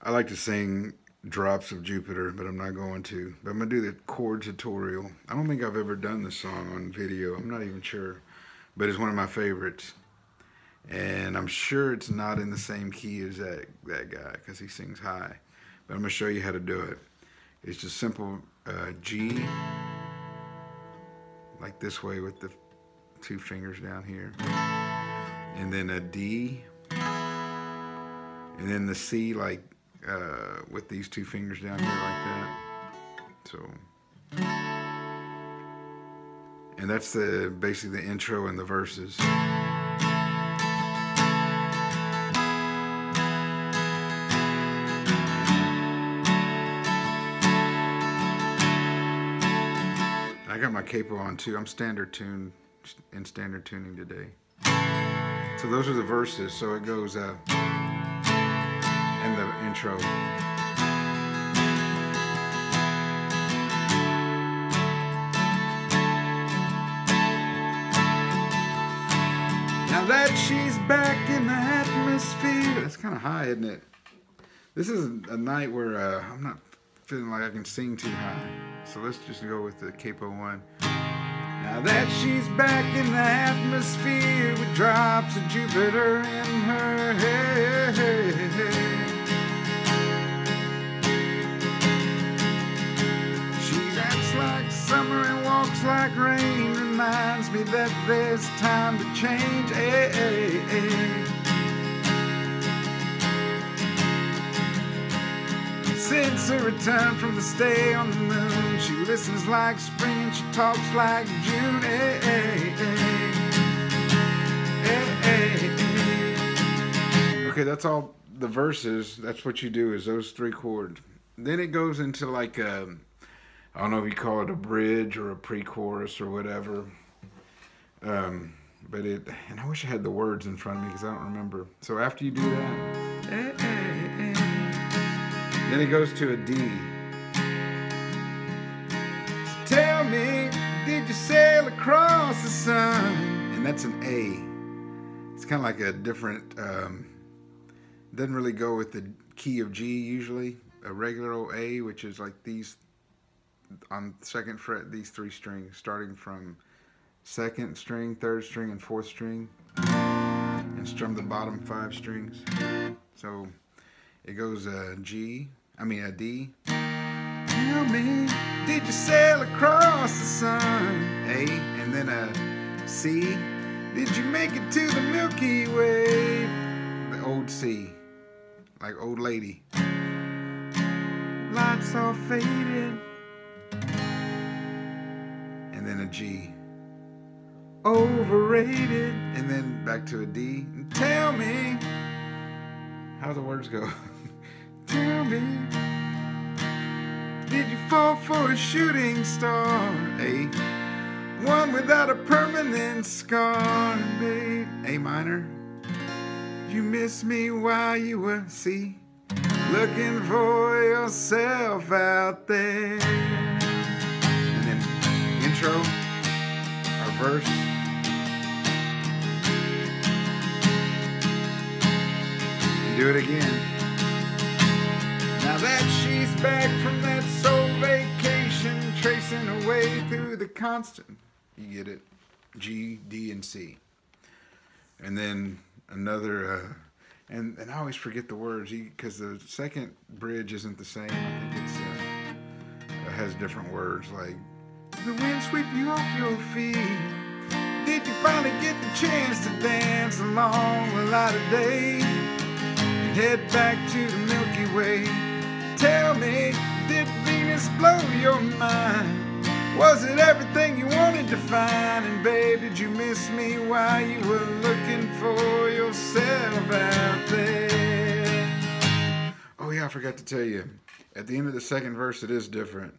I like to sing Drops of Jupiter, but I'm not going to. But I'm going to do the chord tutorial. I don't think I've ever done this song on video. I'm not even sure. But it's one of my favorites. And I'm sure it's not in the same key as that guy because he sings high. But I'm going to show you how to do it. It's just simple G, like this way with the two fingers down here. And then a D. And then the C, like with these two fingers down here like that. So, and that's basically the intro and the verses. I got my capo on too. I'm standard tuning today. So those are the verses. So it goes and the intro. Now that she's back in the atmosphere. That's kind of high, isn't it? This is a night where I'm not feeling like I can sing too high. So let's just go with the capo one. Now that she's back in the atmosphere with drops of Jupiter in her hair. She acts like summer and walks like rain. Reminds me that there's time to change. Since her return from the stay on the moon, she listens like spring and she talks like June. Okay, that's all the verses. That's what you do, is those three chords. Then it goes into like I don't know if you call it a bridge or a pre-chorus or whatever. And I wish I had the words in front of me because I don't remember. So after you do that, then it goes to a D. So tell me, did you sail across the sun? And that's an A. It's kind of like a different, doesn't really go with the key of G usually. A regular old A, which is like these, on second fret, these three strings, starting from second string, third string, and fourth string. And strum the bottom 5 strings. So it goes a D. Tell me, did you sail across the sun? A. And then a C. Did you make it to the Milky Way? The old C. Like old lady. Lights all faded. And then a G. Overrated. And then back to a D. And tell me, how the words go? Tell me, did you fall for a shooting star? A. One without a permanent scar. B. A minor. You miss me while you were C. Looking for yourself out there. And then intro, our verse. And do it again. Now that she's back from that soul vacation, tracing her way through the constant. You get it? G, D, and C. And then another, and I always forget the words because the second bridge isn't the same. I think it has different words, like the wind sweep you off your feet. Did you finally get the chance to dance along the light of day and head back to the Milky Way? Tell me, did Venus blow your mind? Was it everything you wanted to find? And babe, did you miss me while you were looking for yourself out there? Oh yeah, I forgot to tell you. At the end of the second verse, it is different.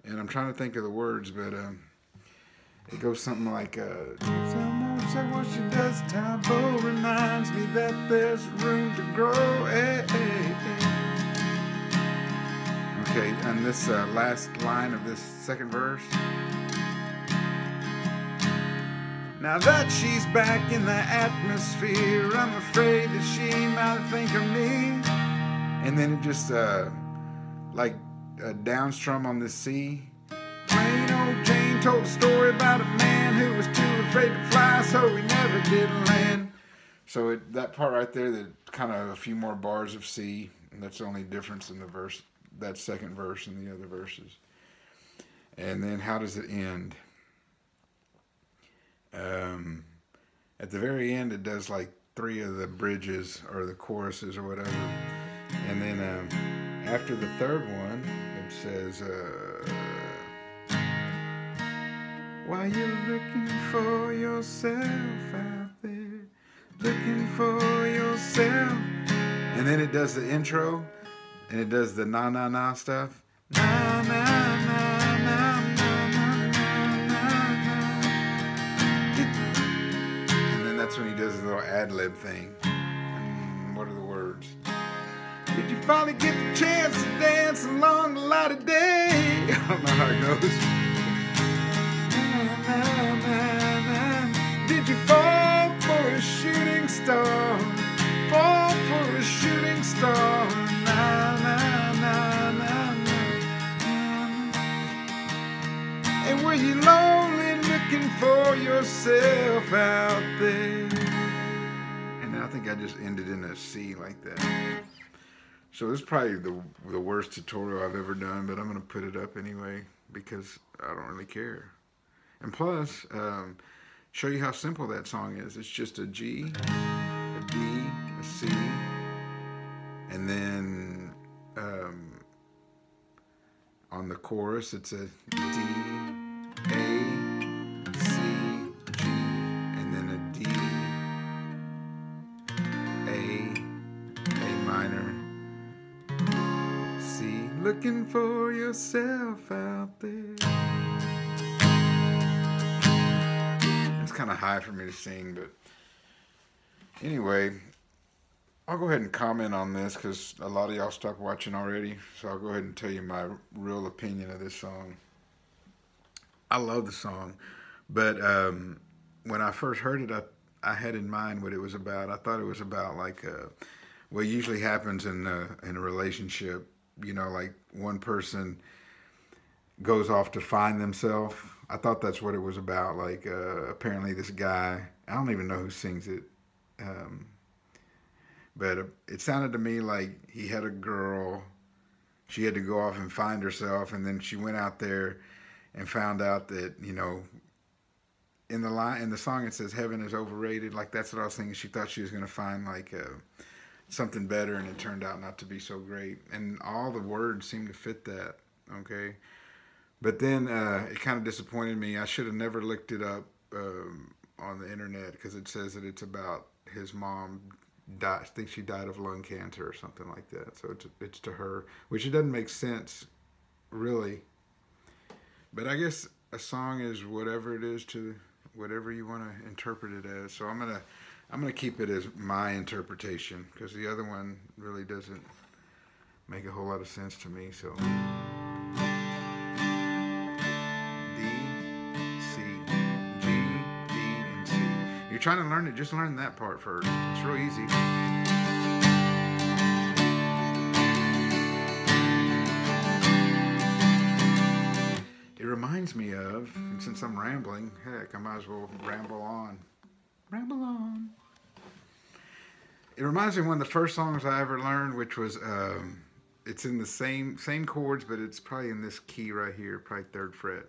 And I'm trying to think of the words, but it goes something like, someone said what she does, Tybo reminds me that there's room to grow. Okay, and this last line of this second verse. Now that she's back in the atmosphere, I'm afraid that she might think of me And then it just like downstrum on the C. Plain old Jane told a story about a man who was too afraid to fly, so he never did land. So that part right there, that kind of a few more bars of C, and that's the only difference in the verse, that second verse and the other verses. And then how does it end? At the very end, it does like 3 of the bridges or the choruses or whatever. And then after the third one, it says, while you're looking for yourself out there, looking for yourself. And then it does the intro, and it does the na na na stuff. Na na na na na na na na. And then that's when he does his little ad-lib thing. What are the words? Did you finally get the chance to dance along the light of day? I don't know how it goes. Na, na, na. Did you fall for a shooting star? Fall for a shooting star. Na, na, na, na, na. And were you lonely looking for yourself out there? And I think I just ended in a C like that. So this is probably the worst tutorial I've ever done, but I'm going to put it up anyway because I don't really care. And plus, show you how simple that song is. It's just a G, a D, a C, and then on the chorus it's a D, A, C, G, and then a D, A minor, C. Looking for yourself out there. Kind of high for me to sing, but anyway, I'll go ahead and comment on this because a lot of y'all stopped watching already, so I'll go ahead and tell you my real opinion of this song. I love the song, but when I first heard it, I had in mind what it was about. I thought it was about like what usually happens in a relationship, you know, like one person goes off to find themselves. I thought that's what it was about. Like, apparently this guy, I don't even know who sings it, but it sounded to me like he had a girl, she had to go off and find herself, and then she went out there and found out that, you know, in the song it says heaven is overrated. Like, that's what I was thinking. She thought she was going to find like something better, and it turned out not to be so great. And all the words seem to fit that, okay? But then it kind of disappointed me. I should have never looked it up on the internet because it says that it's about his mom died. I think she died of lung cancer or something like that. So it's to her, which it doesn't make sense, really. But I guess a song is whatever it is to whatever you want to interpret it as. So I'm gonna keep it as my interpretation because the other one really doesn't make a whole lot of sense to me. So. Trying to learn it, just learn that part first. It's real easy. It reminds me of, and since I'm rambling, heck, I might as well ramble on. Ramble on. It reminds me of one of the first songs I ever learned, which was, it's in the same chords, but it's probably in this key right here, probably 3rd fret.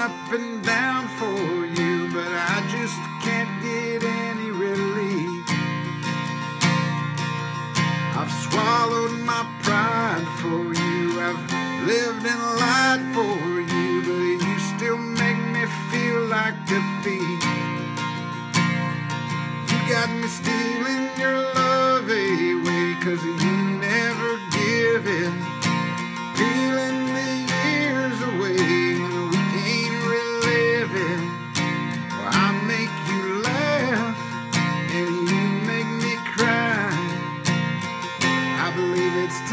Up and down for you, but I just can't get any relief. I've swallowed my pride for you, I've lived and lied for you, but you still make me feel like a thief. You got me stealing your love away, 'cause you never give it, peeling the years away. It's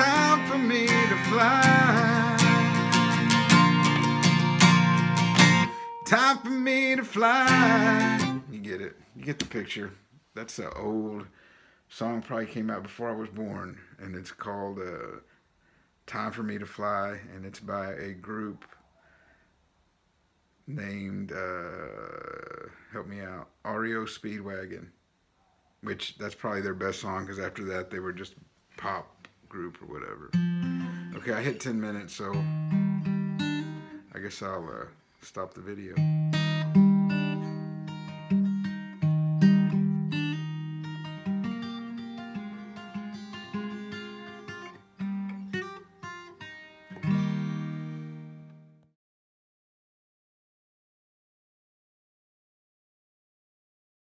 time for me to fly. You get it. You get the picture. That's an old song, probably came out before I was born, and it's called Time for Me to Fly, and it's by a group named, help me out, REO Speedwagon, which that's probably their best song, because after that they were just pop group or whatever. Okay, I hit 10 minutes, so I guess I'll stop the video.